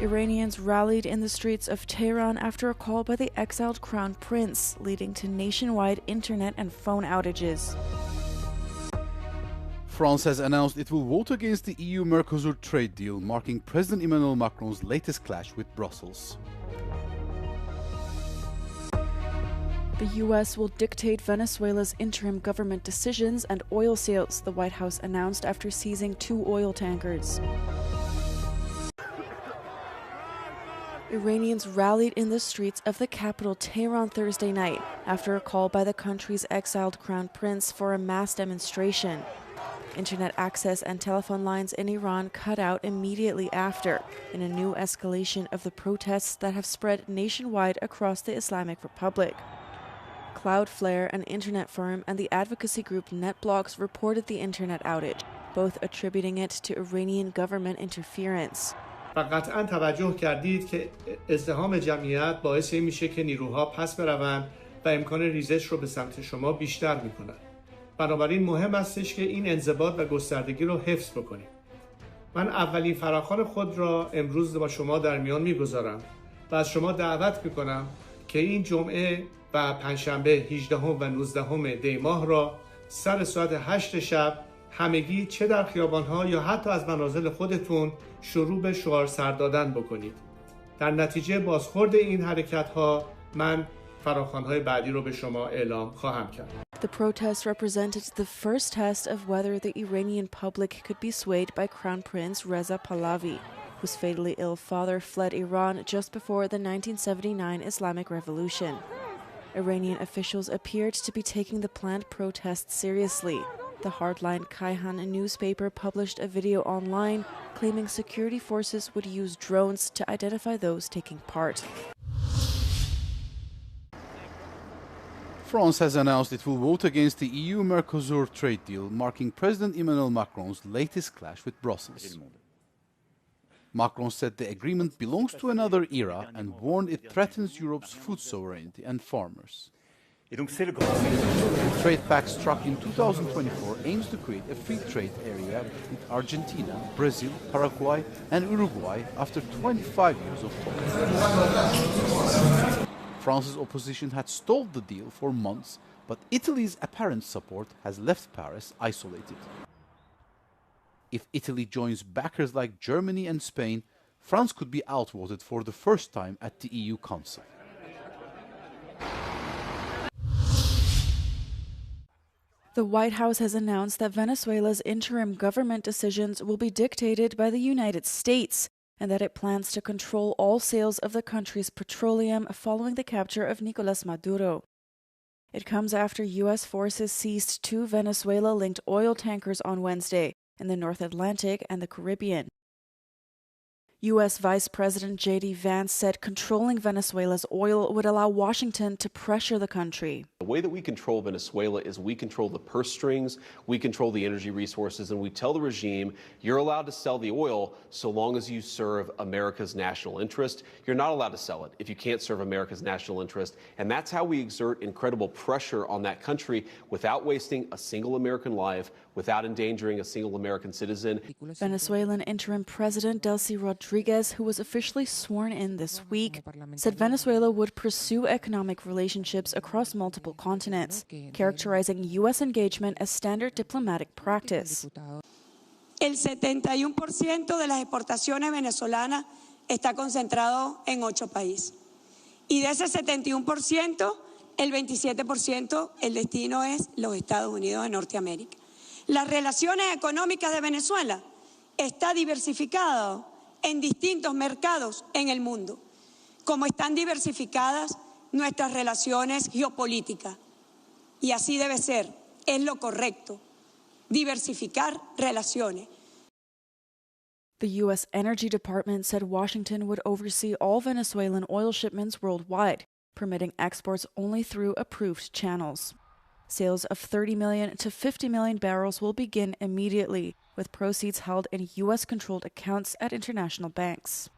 Iranians rallied in the streets of Tehran after a call by the exiled crown prince, leading to nationwide internet and phone outages. France has announced it will vote against the EU-Mercosur trade deal, marking President Emmanuel Macron's latest clash with Brussels. The U.S. will dictate Venezuela's interim government decisions and oil sales, the White House announced after seizing 2 oil tankers. Iranians rallied in the streets of the capital Tehran Thursday night after a call by the country's exiled crown prince for a mass demonstration. Internet access and telephone lines in Iran cut out immediately after, in a new escalation of the protests that have spread nationwide across the Islamic Republic. Cloudflare, an internet firm, and the advocacy group NetBlocks reported the internet outage, both attributing it to Iranian government interference. و قطعا توجه کردید که ازدحام جمعیت باعث میشه که نیروها پس بروند و امکان ریزش رو به سمت شما بیشتر میکنن. بنابراین مهم استش که این انضباط و گستردگی رو حفظ بکنیم. من اولین فراخوان خود را امروز با شما در میان میگذارم و از شما دعوت میکنم که این جمعه و پنجشنبه 18 و 19 دی ماه را سر ساعت 8 شب همگی چه در خیابان‌ها یا حتی از منازل خودتون شروع به شعار سر دادن بکنید. در نتیجه بازخورد این حرکت‌ها من فراخوان‌های بعدی رو به شما اعلام خواهم کرد. The protest represented the first test of whether the Iranian public could be swayed by Crown Prince Reza Pahlavi, whose fatally ill father fled Iran just before the 1979 Islamic Revolution. Iranian officials appeared to be taking the planned protests seriously. The hardline Kayhan newspaper published a video online claiming security forces would use drones to identify those taking part. France has announced it will vote against the EU-Mercosur trade deal, marking President Emmanuel Macron's latest clash with Brussels. Macron said the agreement belongs to another era and warned it threatens Europe's food sovereignty and farmers. The trade pact struck in 2024 aims to create a free trade area with Argentina, Brazil, Paraguay and Uruguay after 25 years of talks. France's opposition had stalled the deal for months, but Italy's apparent support has left Paris isolated. If Italy joins backers like Germany and Spain, France could be outvoted for the first time at the EU Council. The White House has announced that Venezuela's interim government decisions will be dictated by the United States and that it plans to control all sales of the country's petroleum following the capture of Nicolas Maduro. It comes after U.S. forces seized 2 Venezuela-linked oil tankers on Wednesday in the North Atlantic and the Caribbean. U.S. Vice President J.D. Vance said controlling Venezuela's oil would allow Washington to pressure the country. The way that we control Venezuela is we control the purse strings, we control the energy resources, and we tell the regime, you're allowed to sell the oil so long as you serve America's national interest. You're not allowed to sell it if you can't serve America's national interest. And that's how we exert incredible pressure on that country without wasting a single American life, without endangering a single American citizen. Venezuelan interim president Delcy Rodriguez, who was officially sworn in this week, said Venezuela would pursue economic relationships across multiple continents, characterizing U.S. engagement as standard diplomatic practice. El 71% de las exportaciones venezolanas está concentrado en 8 países. Y de ese 71%, el 27%, el destino es los Estados Unidos de Norteamérica. Las relaciones económicas de Venezuela está diversificado en distintos mercados en el mundo, como están diversificadas nuestras relaciones geopolíticas. Y así debe ser, es lo correcto, diversificar relaciones. The U.S. Energy Department said Washington would oversee all Venezuelan oil shipments worldwide, permitting exports only through approved channels. Sales of 30 million to 50 million barrels will begin immediately, with proceeds held in U.S.-controlled accounts at international banks.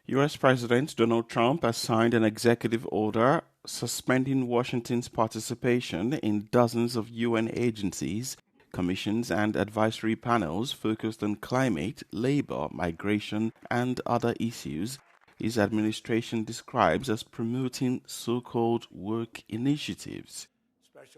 U.S. President Donald Trump has signed an executive order suspending Washington's participation in dozens of UN agencies Commissions and advisory panels focused on climate, labor, migration, and other issues his administration describes as promoting so-called work initiatives.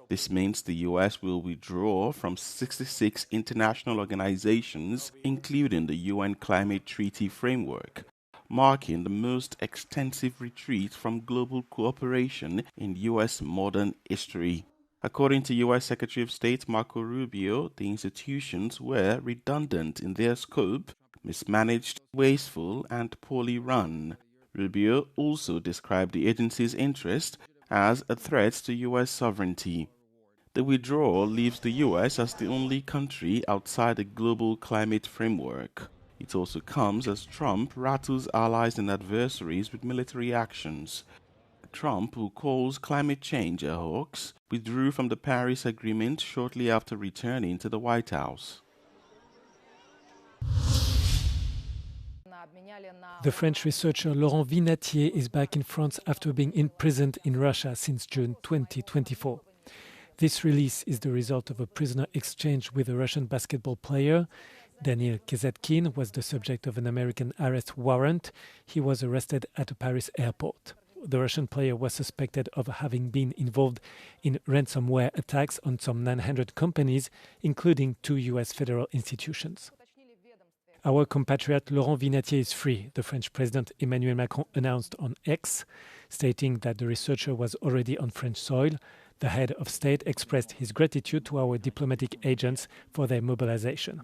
This means the U.S. will withdraw from 66 international organizations, including the UN Climate Treaty Framework, marking the most extensive retreat from global cooperation in U.S. modern history. According to U.S. Secretary of State Marco Rubio, the institutions were redundant in their scope, mismanaged, wasteful, and poorly run. Rubio also described the agency's interest as a threat to U.S. sovereignty. The withdrawal leaves the U.S. as the only country outside the global climate framework. It also comes as Trump rattles allies and adversaries with military actions. Trump, who calls climate change a hoax, withdrew from the Paris Agreement shortly after returning to the White House. The French researcher Laurent Vinatier is back in France after being imprisoned in Russia since June 2024. This release is the result of a prisoner exchange with a Russian basketball player. Daniil Kazetkin was the subject of an American arrest warrant. He was arrested at a Paris airport. The Russian player was suspected of having been involved in ransomware attacks on some 900 companies, including 2 U.S. federal institutions. Our compatriot Laurent Vinatier is free, the French President Emmanuel Macron announced on X, stating that the researcher was already on French soil. The head of state expressed his gratitude to our diplomatic agents for their mobilization.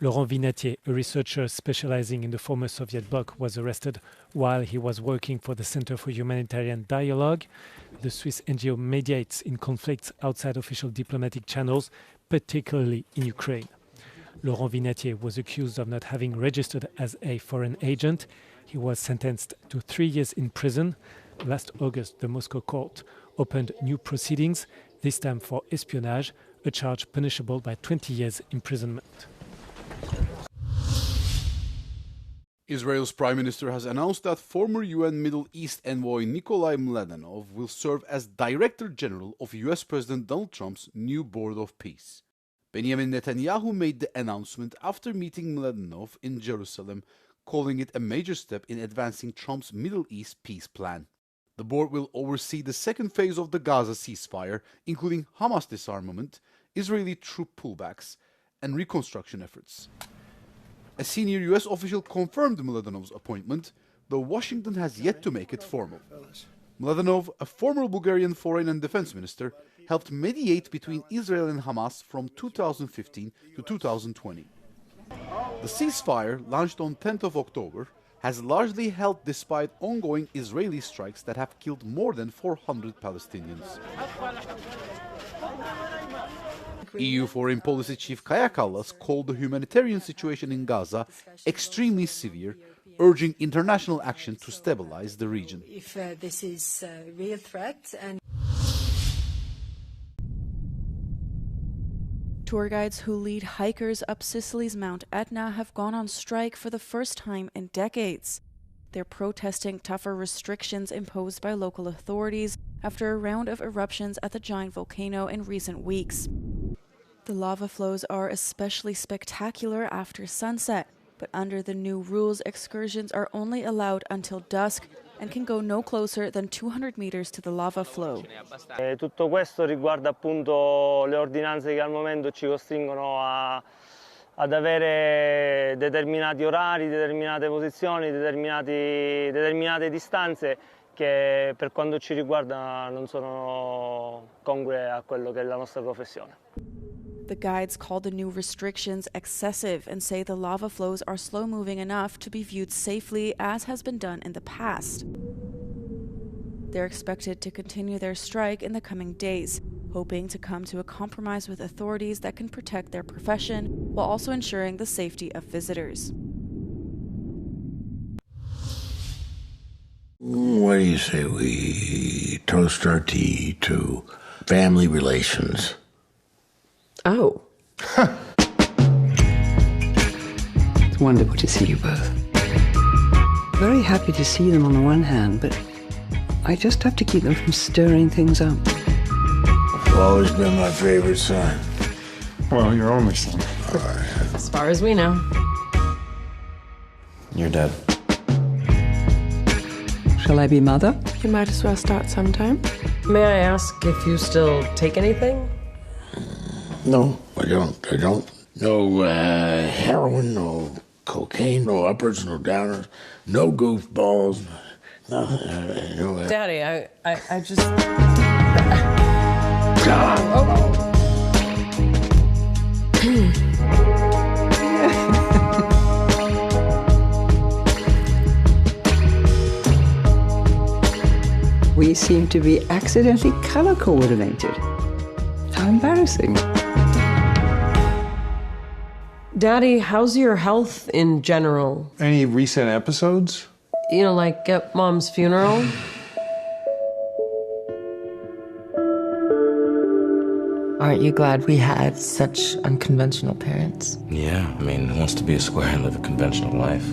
Laurent Vinatier, a researcher specializing in the former Soviet bloc, was arrested while he was working for the Center for Humanitarian Dialogue. The Swiss NGO mediates in conflicts outside official diplomatic channels, particularly in Ukraine. Laurent Vinatier was accused of not having registered as a foreign agent. He was sentenced to 3 years in prison. Last August, the Moscow court opened new proceedings, this time for espionage, a charge punishable by 20 years imprisonment. Israel's Prime Minister has announced that former UN Middle East envoy Nikolai Mladenov will serve as Director General of US President Donald Trump's new Board of Peace. Benjamin Netanyahu made the announcement after meeting Mladenov in Jerusalem, calling it a major step in advancing Trump's Middle East peace plan. The board will oversee the second phase of the Gaza ceasefire, including Hamas disarmament, Israeli troop pullbacks, and reconstruction efforts. A senior U.S. official confirmed Mladenov's appointment, though Washington has yet to make it formal. Mladenov, a former Bulgarian foreign and defense minister, helped mediate between Israel and Hamas from 2015 to 2020. The ceasefire, launched on 10th of October, has largely held despite ongoing Israeli strikes that have killed more than 400 Palestinians. EU Foreign Policy Chief Kaja Kallas called the humanitarian situation in Gaza extremely severe, urging international action to stabilize the region. If this is a real threat and Tour guides who lead hikers up Sicily's Mount Etna have gone on strike for the first time in decades. They're protesting tougher restrictions imposed by local authorities after a round of eruptions at the giant volcano in recent weeks. The lava flows are especially spectacular after sunset, but under the new rules, excursions are only allowed until dusk and can go no closer than 200 meters to the lava flow. Tutto questo riguarda appunto le ordinanze che al momento ci costringono ad avere determinati orari, determinate posizioni, determinate distanze che per quanto ci riguarda non sono congrue a quello che è la nostra professione. The guides call the new restrictions excessive and say the lava flows are slow-moving enough to be viewed safely, as has been done in the past. They're expected to continue their strike in the coming days, hoping to come to a compromise with authorities that can protect their profession while also ensuring the safety of visitors. What do you say we toast our tea to family relations? Oh. It's wonderful to see you both. Very happy to see them on the one hand, but I just have to keep them from stirring things up. You've always been my favorite son. Well, your only son. As far as we know. You're dead. Shall I be mother? You might as well start sometime. May I ask if you still take anything? No, I don't. No heroin, no cocaine, no uppers, no downers, no goofballs, nothing. No, Daddy, I just... We seem to be accidentally color coordinated. How embarrassing. Daddy, how's your health in general? Any recent episodes? You know, like at Mom's funeral? Aren't you glad we had such unconventional parents? Yeah, I mean, who wants to be a square and live a conventional life?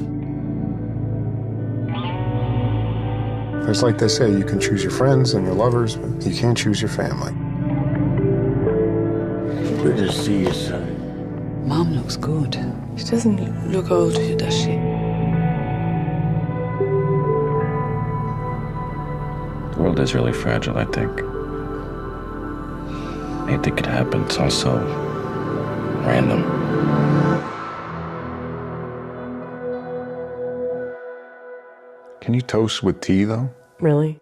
It's like they say, you can choose your friends and your lovers, but you can't choose your family. Good to see you, son. Mom looks good. She doesn't look old, does she? The world is really fragile, I think. Anything could happen. It's also random. Can you toast with tea, though? Really?